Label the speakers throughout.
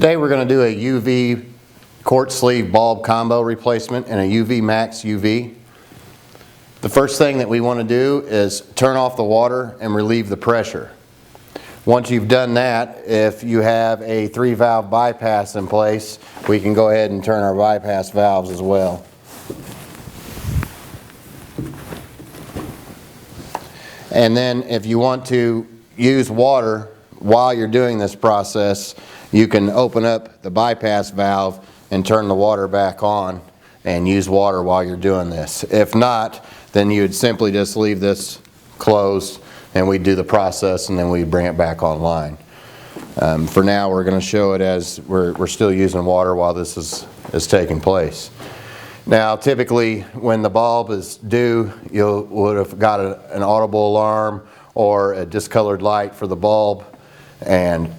Speaker 1: Today we're going to do a UV quart sleeve bulb combo replacement and a UV Max UV. The first thing that we want to do is turn off the water and relieve the pressure. Once you've done that, if you have a 3-valve bypass in place, we can go ahead and turn our bypass valves as well. And then if you want to use water while you're doing this process, you can open up the bypass valve and turn the water back on and use water while you're doing this. If not, then you would simply just leave this closed and we'd do the process and then we'd bring it back online. For now, we're going to show it as we're still using water while this is taking place. Now, typically when the bulb is due, you would have got an audible alarm or a discolored light for the bulb, and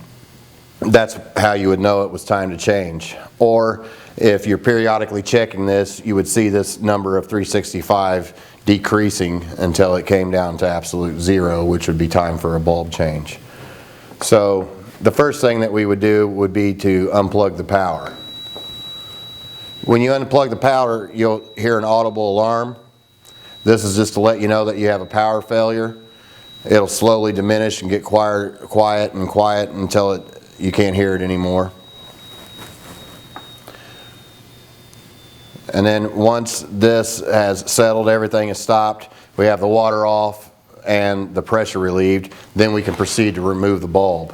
Speaker 1: that's how you would know it was time to change. Or if you're periodically checking this, you would see this number of 365 decreasing until it came down to absolute 0, which would be time for a bulb change. So the first thing that we would do would be to unplug the power. When you unplug the power, you'll hear an audible alarm. This is just to let you know that you have a power failure. It'll slowly diminish and get quiet until you can't hear it anymore. And then once this has settled, everything is stopped, we have the water off and the pressure relieved, then we can proceed to remove the bulb.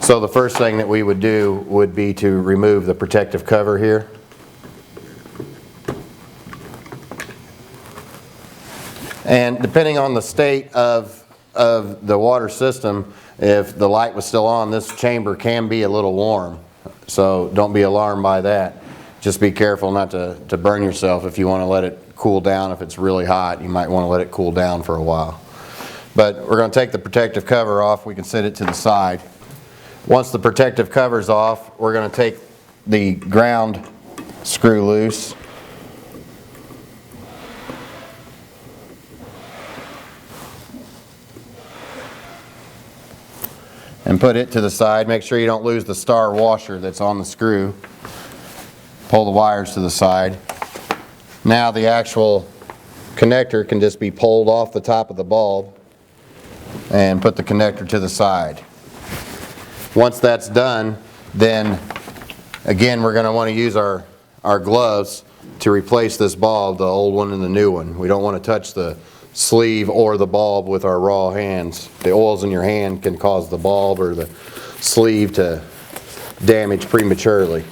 Speaker 1: So the first thing that we would do would be to remove the protective cover here. And depending on the state of the water system, if the light was still on, this chamber can be a little warm. So don't be alarmed by that. Just be careful not to burn yourself. If you want to let it cool down, if it's really hot, you might want to let it cool down for a while. But we're going to take the protective cover off. We can set it to the side. Once the protective cover is off, we're going to take the ground screw loose. And put it to the side. Make sure you don't lose the star washer that's on the screw. Pull the wires to the side. Now the actual connector can just be pulled off the top of the bulb and put the connector to the side. Once that's done, then again we're going to want to use our gloves to replace this bulb, the old one and the new one. We don't want to touch the sleeve or the bulb with our raw hands. The oils in your hand can cause the bulb or the sleeve to damage prematurely.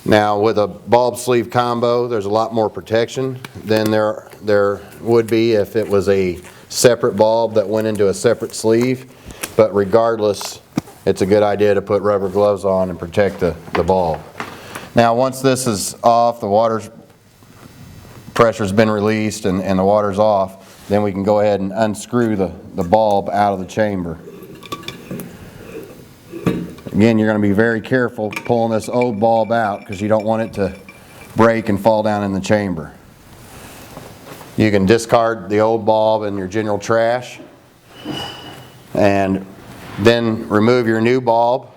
Speaker 1: Now with a bulb sleeve combo, there's a lot more protection than there would be if it was a separate bulb that went into a separate sleeve. But regardless, it's a good idea to put rubber gloves on and protect the bulb. Now once this is off, the pressure's been released and the water's off, then we can go ahead and unscrew the bulb out of the chamber. Again, you're going to be very careful pulling this old bulb out because you don't want it to break and fall down in the chamber. You can discard the old bulb in your general trash and then remove your new bulb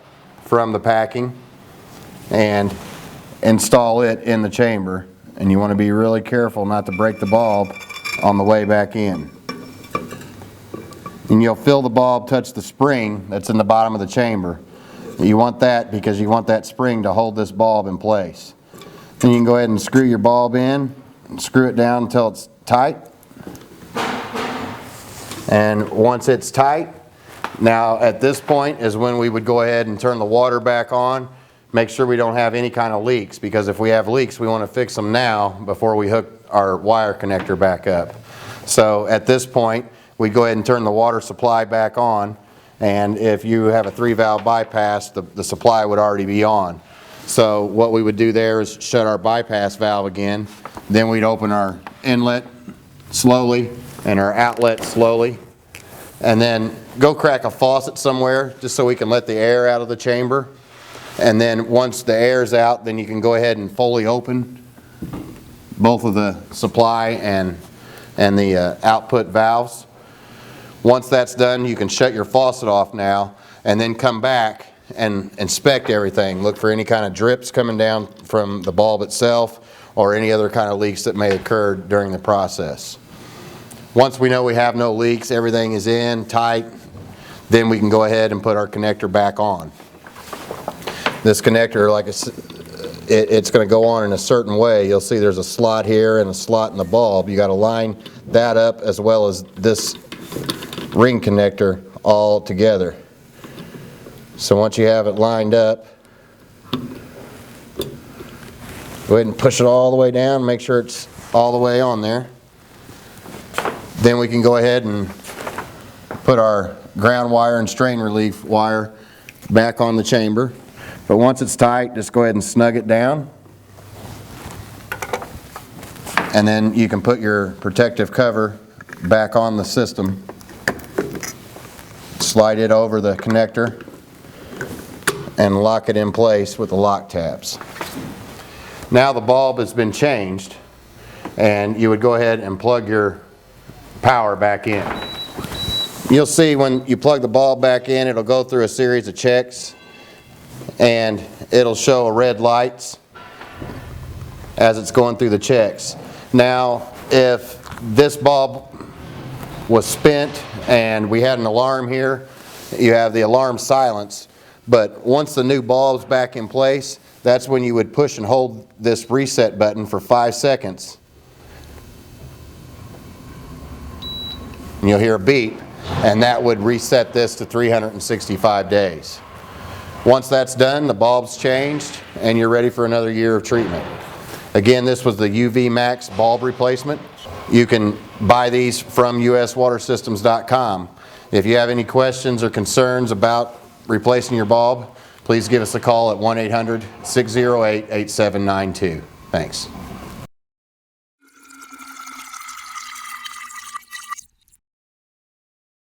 Speaker 1: from the packing and install it in the chamber. And you want to be really careful not to break the bulb on the way back in. And you'll feel the bulb touch the spring that's in the bottom of the chamber. You want that because you want that spring to hold this bulb in place. Then you can go ahead and screw your bulb in and screw it down until it's tight. And once it's tight, now at this point is when we would go ahead and turn the water back on. Make sure we don't have any kind of leaks, because if we have leaks, we want to fix them now before we hook our wire connector back up. So at this point, we go ahead and turn the water supply back on, and if you have a 3-valve bypass, the supply would already be on. So what we would do there is shut our bypass valve again, then we'd open our inlet slowly and our outlet slowly, and then go crack a faucet somewhere just so we can let the air out of the chamber. And then once the air is out, then you can go ahead and fully open both of the supply and the output valves. Once that's done, you can shut your faucet off now and then come back and inspect everything. Look for any kind of drips coming down from the bulb itself or any other kind of leaks that may occur during the process. Once we know we have no leaks, everything is in tight, then we can go ahead and put our connector back on. This connector, like it's going to go on in a certain way. You'll see there's a slot here and a slot in the bulb. You got to line that up as well as this ring connector all together. So once you have it lined up, go ahead and push it all the way down, make sure it's all the way on there. Then we can go ahead and put our ground wire and strain relief wire back on the chamber. But once it's tight, just go ahead and snug it down. And then you can put your protective cover back on the system. Slide it over the connector and lock it in place with the lock tabs. Now the bulb has been changed, and you would go ahead and plug your power back in. You'll see when you plug the bulb back in, it'll go through a series of checks and it'll show red lights as it's going through the checks. Now, if this bulb was spent and we had an alarm here, you have the alarm silence, but once the new bulb's back in place, that's when you would push and hold this reset button for 5 seconds. And you'll hear a beep, and that would reset this to 365 days. Once that's done, the bulb's changed, and you're ready for another year of treatment. Again, this was the UV Max bulb replacement. You can buy these from uswatersystems.com. If you have any questions or concerns about replacing your bulb, please give us a call at 1-800-608-8792. Thanks.